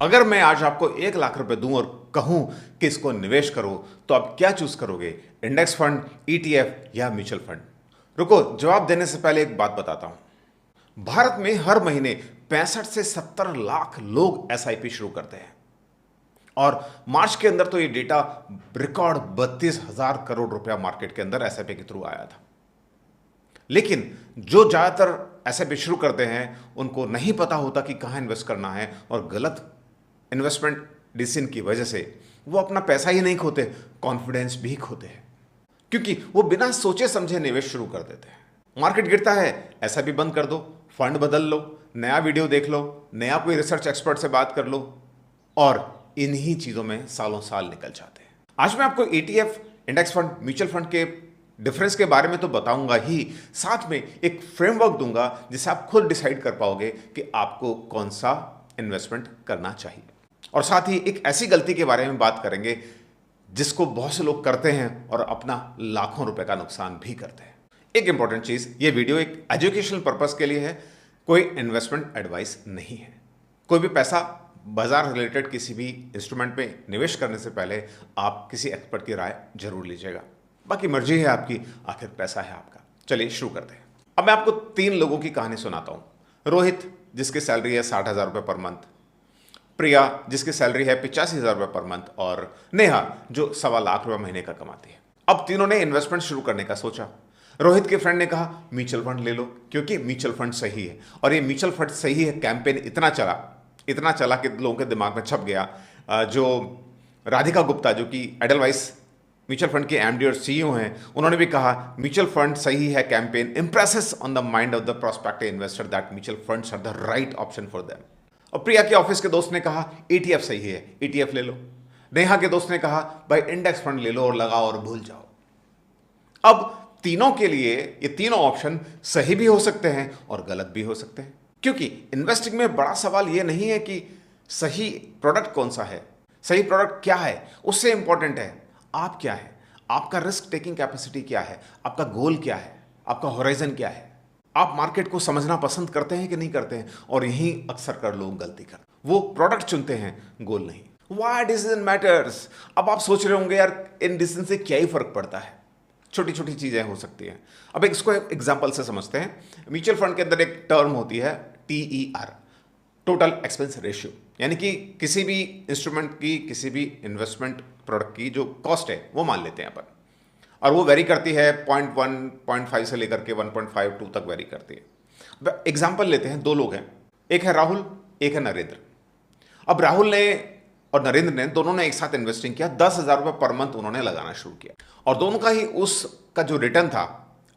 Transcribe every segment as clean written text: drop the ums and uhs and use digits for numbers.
अगर मैं आज आपको 1 लाख रुपए दूं और कहूं कि इसको निवेश करो तो आप क्या चूज करोगे? इंडेक्स फंड, ईटीएफ या म्यूचुअल फंड? रुको, जवाब देने से पहले एक बात बताता हूं। भारत में हर महीने 65 से 70 लाख लोग एसआईपी शुरू करते हैं और मार्च के अंदर तो ये डेटा रिकॉर्ड 32,000 करोड़ रुपया मार्केट के अंदर एसआईपी के थ्रू आया था। लेकिन जो ज्यादातर एसआईपी शुरू करते हैं उनको नहीं पता होता कि कहां इन्वेस्ट करना है और गलत इन्वेस्टमेंट डिसीजन की वजह से वो अपना पैसा ही नहीं खोते, कॉन्फिडेंस भी खोते हैं, क्योंकि वो बिना सोचे समझे निवेश शुरू कर देते हैं। मार्केट गिरता है, ऐसा भी बंद कर दो, फंड बदल लो, नया वीडियो देख लो, नया कोई रिसर्च एक्सपर्ट से बात कर लो और इन्हीं चीजों में सालों साल निकल जाते हैं। आज मैं आपको ETF, index fund, mutual fund के डिफरेंस के बारे में तो बताऊंगा ही, साथ में एक फ्रेमवर्क दूंगा जिससे आप खुद डिसाइड कर पाओगे कि आपको कौन सा इन्वेस्टमेंट करना चाहिए। और साथ ही एक ऐसी गलती के बारे में बात करेंगे जिसको बहुत से लोग करते हैं और अपना लाखों रुपए का नुकसान भी करते हैं। एक इंपॉर्टेंट चीज, ये वीडियो एक एजुकेशनल पर्पस के लिए है, कोई इन्वेस्टमेंट एडवाइस नहीं है। कोई भी पैसा बाजार रिलेटेड किसी भी इंस्ट्रूमेंट में निवेश करने से पहले आप किसी एक्सपर्ट की राय जरूर लीजिएगा। बाकी मर्जी है आपकी, आखिर पैसा है आपका। चलिए शुरू करते हैं। अब मैं आपको 3 लोगों की कहानी सुनाता हूं। रोहित, जिसकी सैलरी है 60,000 रुपये पर मंथ, प्रिया जिसकी सैलरी है 85,000 रुपये पर मंथ, और नेहा जो 1.25 लाख महीने का कमाती है। अब तीनों ने इन्वेस्टमेंट शुरू करने का सोचा। रोहित के फ्रेंड ने कहा म्यूचुअल फंड ले लो क्योंकि म्यूचुअल फंड सही है, और ये म्यूचुअल फंड सही है कैंपेन इतना चला कि लोगों के दिमाग में छप गया। जो राधिका गुप्ता, जो कि एडलवाइस म्यूचुअल फंड के एमडी और सीईओ हैं, उन्होंने भी कहा म्यूचुअल फंड सही है campaign impresses on the mind of the prospective investor that mutual funds are the right option for them. और प्रिया के ऑफिस के दोस्त ने कहा ईटीएफ सही है, ईटीएफ ले लो। नेहा के दोस्त ने कहा भाई इंडेक्स फंड ले लो और लगाओ और भूल जाओ। अब तीनों के लिए ये तीनों ऑप्शन सही भी हो सकते हैं और गलत भी हो सकते हैं, क्योंकि इन्वेस्टिंग में बड़ा सवाल ये नहीं है कि सही प्रोडक्ट कौन सा है, सही प्रोडक्ट क्या है, उससे इंपॉर्टेंट है आप क्या है, आपका रिस्क टेकिंग कैपेसिटी क्या है, आपका गोल क्या है, आपका होराइजन क्या है, आप मार्केट को समझना पसंद करते हैं कि नहीं करते हैं। और यही अक्सर कर लोग गलती करते, वो प्रोडक्ट चुनते हैं, गोल नहीं। Why decision matters. अब आप सोच रहे होंगे यार इन डिसीजन से क्या ही फर्क पड़ता है, छोटी छोटी चीजें हो सकती हैं। अब इसको एग्जांपल से समझते हैं। म्यूचुअल फंड के अंदर एक टर्म होती है TER, टोटल एक्सपेंस रेशियो, यानी कि किसी भी इंस्ट्रूमेंट की, किसी भी इन्वेस्टमेंट प्रोडक्ट की जो कॉस्ट है वो मान लेते हैं अपन, और वो वेरी करती है 0.1, 0.5 से लेकर के 1.52 तक वेरी करती है। एग्जाम्पल लेते हैं, 2 लोग हैं, एक है राहुल, एक है नरेंद्र। अब राहुल ने और नरेंद्र ने दोनों ने एक साथ इन्वेस्टिंग किया, 10,000 रुपये पर मंथ उन्होंने लगाना शुरू किया, और दोनों का ही उसका जो रिटर्न था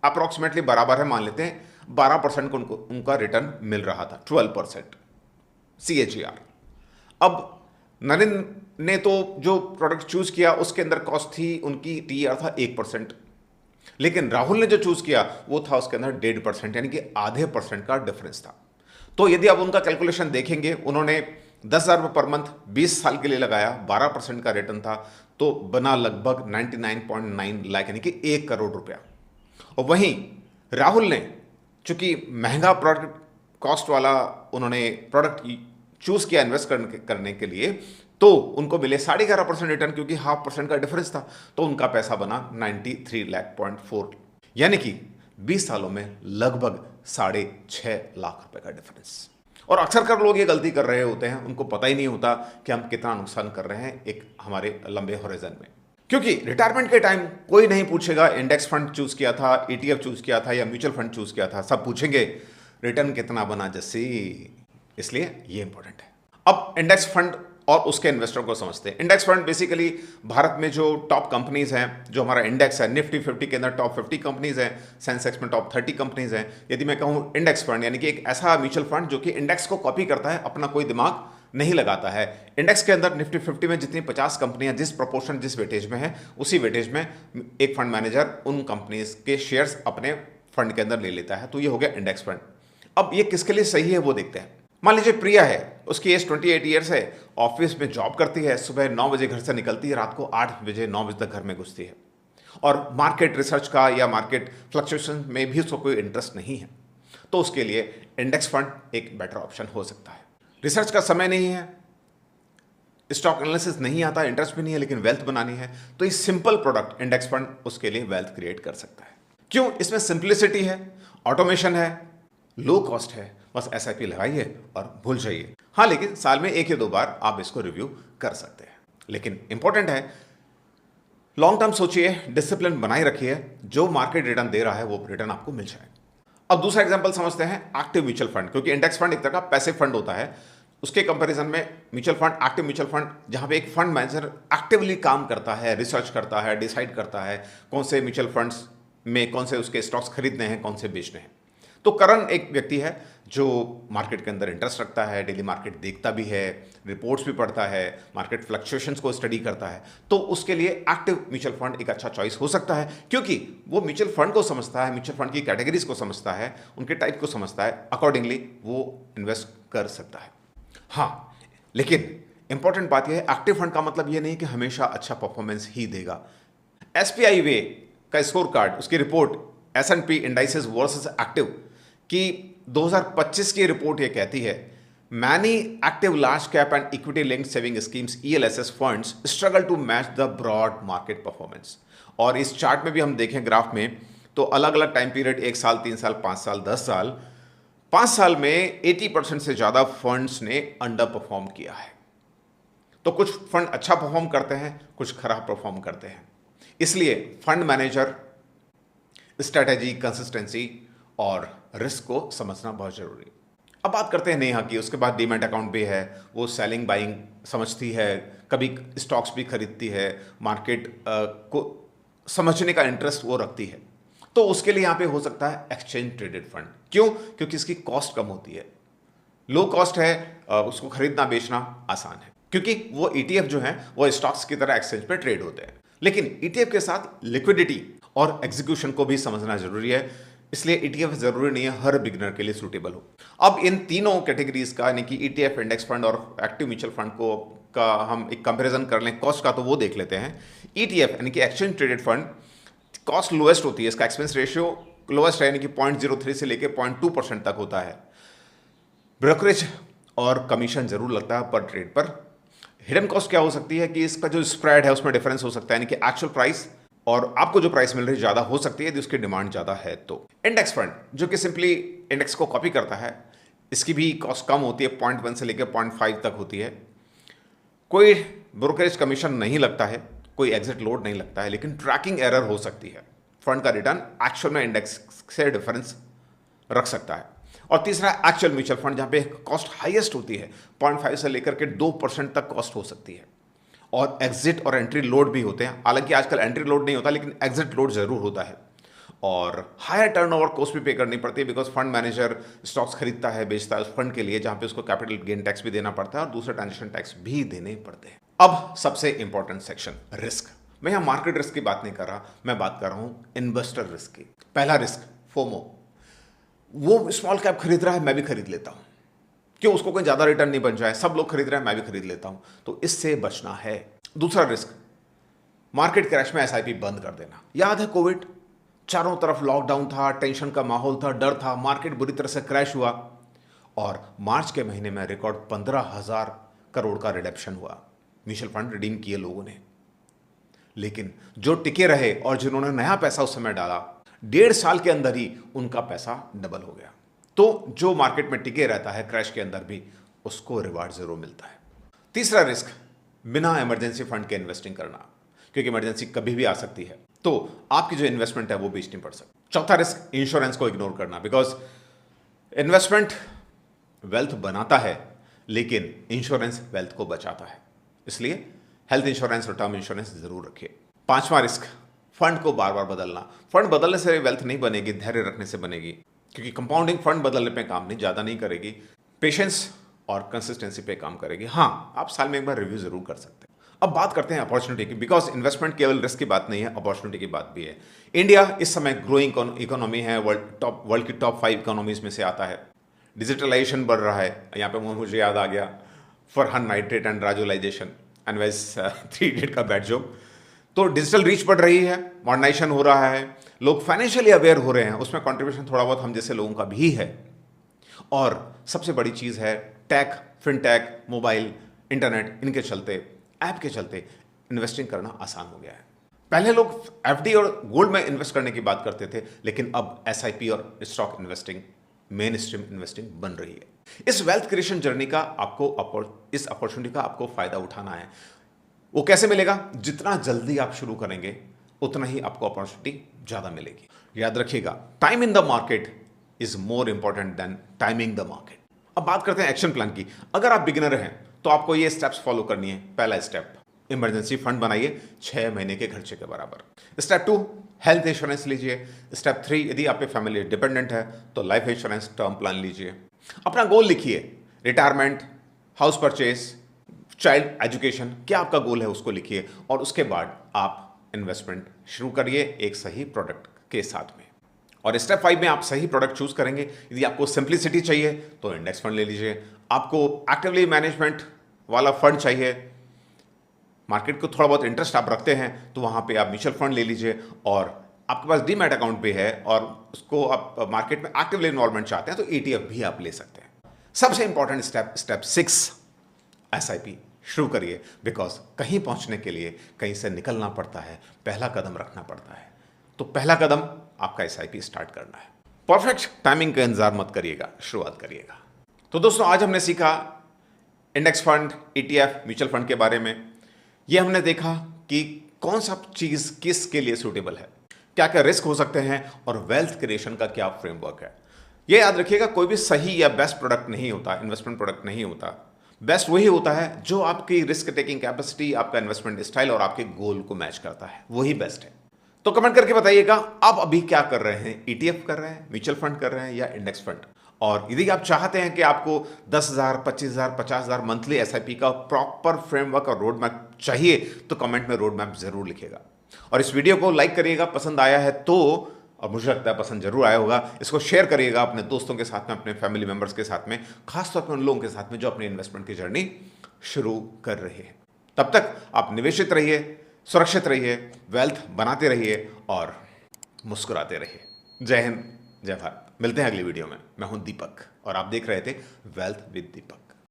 अप्रोक्सीमेटली बराबर है, मान लेते हैं 12% को उनका रिटर्न मिल रहा था, 12% CAGR। अब नरेंद्र ने तो जो प्रोडक्ट चूज किया उसके अंदर कॉस्ट थी उनकी TER था 1%, लेकिन राहुल ने जो चूज किया वो था उसके अंदर 1.5%, यानी कि आधे % का डिफरेंस था। तो यदि आप उनका कैलकुलेशन देखेंगे, उन्होंने 10,000 रुपये पर मंथ 20 साल के लिए लगाया, 12% का रिटर्न था, तो बना लगभग 99.9 लाख, यानी कि 1 करोड़ रुपया। और वहीं राहुल ने चूंकि महंगा प्रोडक्ट कॉस्ट वाला उन्होंने प्रोडक्ट चूज किया इन्वेस्ट करने के लिए, तो उनको मिले 11.5% रिटर्न, क्योंकि 0.5% का डिफरेंस था, तो उनका पैसा बना 93 लाख, यानी कि 20 सालों में लगभग 6.5 लाख रुपए का डिफरेंस। और अक्सर कर लोग ये गलती कर रहे होते हैं, उनको पता ही नहीं होता कि हम कितना नुकसान कर रहे हैं एक हमारे लंबे होराइजन में, क्योंकि रिटायरमेंट के टाइम कोई नहीं पूछेगा इंडेक्स फंड चूज किया था, ETF चूज किया था या म्यूचुअल फंड चूज किया था, सब पूछेंगे रिटर्न कितना बना जस्सी। इसलिए ये इंपॉर्टेंट है। अब इंडेक्स फंड और उसके इन्वेस्टर को समझते हैं। इंडेक्स फंड बेसिकली भारत में जो टॉप कंपनीज हैं, जो हमारा इंडेक्स है, निफ्टी 50 के अंदर टॉप 50 कंपनीज हैं, सेंसेक्स में टॉप 30 कंपनीज हैं। यदि मैं कहूँ इंडेक्स फंड, यानी कि एक ऐसा म्यूचुअल फंड जो कि इंडेक्स को कॉपी करता है, अपना कोई दिमाग नहीं लगाता है। इंडेक्स के अंदर निफ्टी 50 में जितनी 50 कंपनियां जिस प्रोपोर्शन जिस वेटेज में है, उसी वेटेज में एक फंड मैनेजर उन कंपनीज के शेयर्स अपने फंड के अंदर ले लेता है। तो ये हो गया इंडेक्स फंड। अब ये किसके लिए सही है वो देखते हैं। मान लीजिए प्रिया है, उसकी एज 28 ईयर्स है, ऑफिस में जॉब करती है, सुबह 9 बजे घर से निकलती है, रात को 8 बजे 9 बजे तक घर में घुसती है, और मार्केट रिसर्च का या मार्केट फ्लक्चुएशन में भी उसको कोई इंटरेस्ट नहीं है, तो उसके लिए इंडेक्स फंड एक बेटर ऑप्शन हो सकता है। रिसर्च का समय नहीं है, स्टॉक एनालिसिस नहीं आता, इंटरेस्ट भी नहीं है, लेकिन वेल्थ बनानी है, तो ये सिंपल प्रोडक्ट इंडेक्स फंड उसके लिए वेल्थ क्रिएट कर सकता है। क्यों? इसमें सिंप्लिसिटी है, ऑटोमेशन है, लो कॉस्ट है, बस एसआईपी लगाइए और भूल जाइए। हाँ, लेकिन साल में 1 या 2 बार आप इसको रिव्यू कर सकते हैं। लेकिन इंपॉर्टेंट है, लॉन्ग टर्म सोचिए, डिसिप्लिन बनाए रखिए, जो मार्केट रिटर्न दे रहा है वो रिटर्न आपको मिल जाए। अब दूसरा एग्जांपल समझते हैं, एक्टिव म्यूचुअल फंड, क्योंकि इंडेक्स फंड एक तरह का पैसिव फंड होता है। उसके कंपैरिजन में mutual fund, active mutual fund, जहां पे एक फंड मैनेजर एक्टिवली काम करता है, रिसर्च करता है, डिसाइड करता है कौन से म्यूचुअल फंड्स में कौन से उसके स्टॉक्स खरीदने हैं, कौन से बेचने हैं। तो करण एक व्यक्ति है जो मार्केट के अंदर इंटरेस्ट रखता है, डेली मार्केट देखता भी है, रिपोर्ट्स भी पढ़ता है, मार्केट फ्लक्चुएशंस को स्टडी करता है, तो उसके लिए एक्टिव म्यूचुअल फंड एक अच्छा चॉइस हो सकता है, क्योंकि वो म्यूचुअल फंड को समझता है, म्यूचुअल फंड की कैटेगरीज को समझता है, उनके टाइप को समझता है, अकॉर्डिंगली वो इन्वेस्ट कर सकता है। हाँ, लेकिन इंपॉर्टेंट बात यह है, एक्टिव फंड का मतलब यह नहीं कि हमेशा अच्छा परफॉर्मेंस ही देगा। एसपीआई वे का स्कोर कार्ड, उसकी report S and P indices versus active कि 2025 की रिपोर्ट ये कहती है, many active large cap and equity linked saving schemes ELSS funds struggle to match the broad market performance. और इस चार्ट में भी हम देखें ग्राफ में, तो अलग अलग टाइम पीरियड, 1 साल, 3 साल, 5 साल, 10 साल, 5 साल में 80% से ज्यादा फंड्स ने अंडर परफॉर्म किया है। तो कुछ फंड अच्छा परफॉर्म करते हैं, कुछ खराब परफॉर्म करते हैं। इसलिए फंड मैनेजर स्ट्रैटेजी, कंसिस्टेंसी और रिस्क को समझना बहुत जरूरी है। अब बात करते हैं नेहा की। उसके बाद डीमैट अकाउंट भी है, वो सेलिंग बाइंग समझती है, कभी स्टॉक्स भी खरीदती है, मार्केट को समझने का इंटरेस्ट वो रखती है। तो उसके लिए यहां पे हो सकता है एक्सचेंज ट्रेडेड फंड। क्यों? क्योंकि इसकी कॉस्ट कम होती है, लो कॉस्ट है, उसको खरीदना बेचना आसान है, क्योंकि वो ईटीएफ जो है वो स्टॉक्स की तरह एक्सचेंज पे ट्रेड होते हैं। लेकिन ईटीएफ के साथ लिक्विडिटी और एग्जीक्यूशन को भी समझना जरूरी है, इसलिए ईटीएफ जरूरी नहीं है हर बिगिनर के लिए सूटेबल हो। अब इन तीनों कैटेगरीज का, यानी कि ईटीएफ, इंडेक्स फंड और एक्टिव म्यूचुअल फंड को का हम एक कंपैरिजन कर लें कॉस्ट का, तो वो देख लेते हैं। ईटीएफ यानी कि exchange traded fund, cost lowest होती है, इसका एक्सपेंस रेशियो लोएस्ट है, यानी कि 0.03 से लेकर 0.2% तक होता है। ब्रोकरेज और कमीशन जरूर लगता है पर ट्रेड पर। हिडन कॉस्ट क्या हो सकती है कि इसका जो स्प्रेड है उसमें डिफरेंस हो सकता है, यानी कि एक्चुअल प्राइस और आपको जो प्राइस मिल रही है ज्यादा हो सकती है यदि उसकी डिमांड ज्यादा है तो। इंडेक्स फंड जो कि सिंपली इंडेक्स को कॉपी करता है, इसकी भी कॉस्ट कम होती है, 0.1 से लेकर 0.5 तक होती है। कोई ब्रोकरेज कमीशन नहीं लगता है, कोई एग्जिट लोड नहीं लगता है, लेकिन ट्रैकिंग एरर हो सकती है। फंड का रिटर्न एक्चुअल में इंडेक्स से डिफरेंस रख सकता है। और तीसरा एक्चुअल म्यूचुअल फंड, जहां पे कॉस्ट हाईएस्ट होती है, 0.5 से लेकर के 2% तक कॉस्ट हो सकती है, और एग्जिट और एंट्री लोड भी होते हैं। हालांकि आजकल एंट्री लोड नहीं होता, लेकिन एग्जिट लोड जरूर होता है। और हायर टर्नओवर कॉस्ट भी पे करनी पड़ती है, बिकॉज फंड मैनेजर स्टॉक्स खरीदता है, बेचता है उस फंड के लिए, जहां पे उसको कैपिटल गेन टैक्स भी देना पड़ता है और दूसरे ट्रांजेक्शन टैक्स भी देने पड़ते हैं। अब सबसे इंपॉर्टेंट सेक्शन, रिस्क। मैं यहां मार्केट रिस्क की बात नहीं कर रहा, मैं बात कर रहा हूं इन्वेस्टर रिस्क की। पहला रिस्क फोमो, वो स्मॉल कैप खरीद रहा है, मैं भी खरीद लेता हूं, क्यों? उसको कोई ज्यादा रिटर्न नहीं बन जाए, सब लोग खरीद रहे हैं, मैं भी खरीद लेता हूं, तो इससे बचना है। दूसरा रिस्क, मार्केट क्रैश में एसआईपी बंद कर देना। याद है कोविड, चारों तरफ लॉकडाउन था, टेंशन का माहौल था, डर था, मार्केट बुरी तरह से क्रैश हुआ और मार्च के महीने में रिकॉर्ड 15,000 करोड़ का रिडक्शन हुआ। म्यूचुअल फंड रिडीम किए लोगों ने, लेकिन जो टिके रहे और जिन्होंने नया पैसा उस समय डाला, 1.5 साल के अंदर ही उनका पैसा डबल हो गया। तो जो मार्केट में टिके रहता है क्रैश के अंदर भी, उसको रिवार्ड जरूर मिलता है। तीसरा रिस्क, बिना इमरजेंसी फंड के इन्वेस्टिंग करना, क्योंकि इमरजेंसी कभी भी आ सकती है, तो आपकी जो इन्वेस्टमेंट है वो बेचनी पड़ सकती है। चौथा रिस्क, इंश्योरेंस को इग्नोर करना, बिकॉज इन्वेस्टमेंट वेल्थ बनाता है, लेकिन इंश्योरेंस वेल्थ को बचाता है, इसलिए हेल्थ इंश्योरेंस और टर्म इंश्योरेंस जरूर रखिए। पांचवा रिस्क, फंड को बार बार बदलना। फंड बदलने से वेल्थ नहीं बनेगी, धैर्य रखने से बनेगी, क्योंकि कंपाउंडिंग फंड बदलने पे काम नहीं, ज्यादा नहीं करेगी, पेशेंस और कंसिस्टेंसी पे काम करेगी। हाँ, आप साल में एक बार रिव्यू जरूर कर सकते हैं। अब बात करते हैं अपॉर्चुनिटी की, बिकॉज इन्वेस्टमेंट केवल रिस्क की बात नहीं है, अपॉर्चुनिटी की बात भी है। इंडिया इस समय ग्रोइंग इकोनॉमी है, वर्ल्ड की टॉप 5 इकोनॉमीज में से आता है। डिजिटलाइजेशन बढ़ रहा है, यहाँ पे मुझे याद आ गया फरहान नाइट्रेट एंड राजुलाइजेशन एंड वेस 3 इडियट का बैड जोक। तो डिजिटल रीच बढ़ रही है, मॉडर्नाइजेशन हो रहा है, लोग फाइनेंशियली अवेयर हो रहे हैं, उसमें कंट्रीब्यूशन थोड़ा बहुत हम जैसे लोगों का भी है। और सबसे बड़ी चीज है टेक, फिनटेक, मोबाइल, इंटरनेट, इनके चलते, ऐप के चलते इन्वेस्टिंग करना आसान हो गया है। पहले लोग एफडी और गोल्ड में इन्वेस्ट करने की बात करते थे, लेकिन अब एसआईपी और stock investing main stream investing बन रही है। इस वेल्थ क्रिएशन जर्नी का इस अपॉर्चुनिटी का आपको फायदा उठाना है। वो कैसे मिलेगा? जितना जल्दी आप शुरू करेंगे उतना ही आपको अपॉर्चुनिटी ज्यादा मिलेगी। याद रखिएगा, time in the market is more important than timing the market. अब बात करते हैं एक्शन प्लान की। अगर आप बिगिनर हैं तो आपको ये स्टेप्स फॉलो करनी है। पहला स्टेप, इमरजेंसी फंड बनाइए 6 महीने के खर्चे के बराबर। स्टेप 2, हेल्थ इंश्योरेंस लीजिए। स्टेप 3, यदि आप पे फैमिली डिपेंडेंट है तो लाइफ इंश्योरेंस टर्म प्लान लीजिए। अपना गोल लिखिए, retirement, house purchase, child education, क्या आपका गोल है उसको लिखिए और उसके बाद आप इन्वेस्टमेंट शुरू करिए एक सही प्रोडक्ट के साथ में। और स्टेप 5 में आप सही प्रोडक्ट चूज करेंगे। यदि आपको सिंप्लिसिटी चाहिए तो इंडेक्स फंड ले लीजिए। आपको एक्टिवली मैनेजमेंट वाला फंड चाहिए, मार्केट को थोड़ा बहुत इंटरेस्ट आप रखते हैं तो वहां पे आप म्यूचुअल फंड ले लीजिए। और आपके पास डीमैट अकाउंट भी है और उसको आप मार्केट में एक्टिवली इन्वॉल्वमेंट चाहते हैं तो ईटीएफ भी आप ले सकते हैं। सबसे इंपॉर्टेंट स्टेप 6, एसआईपी शुरू करिए। बिकॉज कहीं पहुंचने के लिए कहीं से निकलना पड़ता है, पहला कदम रखना पड़ता है। तो पहला कदम आपका एसआईपी स्टार्ट करना है। परफेक्ट टाइमिंग का इंतजार मत करिएगा, शुरुआत करिएगा। तो दोस्तों, आज हमने सीखा index fund, ETF, mutual fund के बारे में। ये हमने देखा कि कौन सा चीज किसके लिए सूटेबल है, क्या क्या रिस्क हो सकते हैं और वेल्थ क्रिएशन का क्या फ्रेमवर्क है। ये याद रखिएगा, कोई भी सही या बेस्ट प्रोडक्ट नहीं होता, इन्वेस्टमेंट प्रोडक्ट नहीं होता। बेस्ट वही होता है जो आपकी रिस्क टेकिंग कैपेसिटी, आपका इन्वेस्टमेंट स्टाइल और आपके गोल को मैच करता है, वही बेस्ट है। तो कमेंट करके बताइएगा आप अभी क्या कर रहे हैं, ईटीएफ कर रहे हैं, म्यूचुअल फंड कर रहे हैं या इंडेक्स फंड। और यदि आप चाहते हैं कि आपको 10,000, 25,000, 50,000 मंथली एसआईपी का प्रॉपर फ्रेमवर्क और रोड मैप चाहिए तो कमेंट में रोड मैप जरूर लिखिएगा। और इस वीडियो को लाइक करिएगा, पसंद आया है तो, और मुझे लगता है पसंद जरूर आया होगा। इसको शेयर करिएगा अपने दोस्तों के साथ में, अपने फैमिली मेंबर्स के साथ में, खासतौर पर उन लोगों के साथ में जो अपनी इन्वेस्टमेंट की जर्नी शुरू कर रहे हैं। तब तक आप निवेशित रहिए, सुरक्षित रहिए, वेल्थ बनाते रहिए और मुस्कुराते रहिए। जय हिंद, जय भारत। मिलते हैं अगली वीडियो में। मैं हूं दीपक और आप देख रहे थे वेल्थ विद दीपक।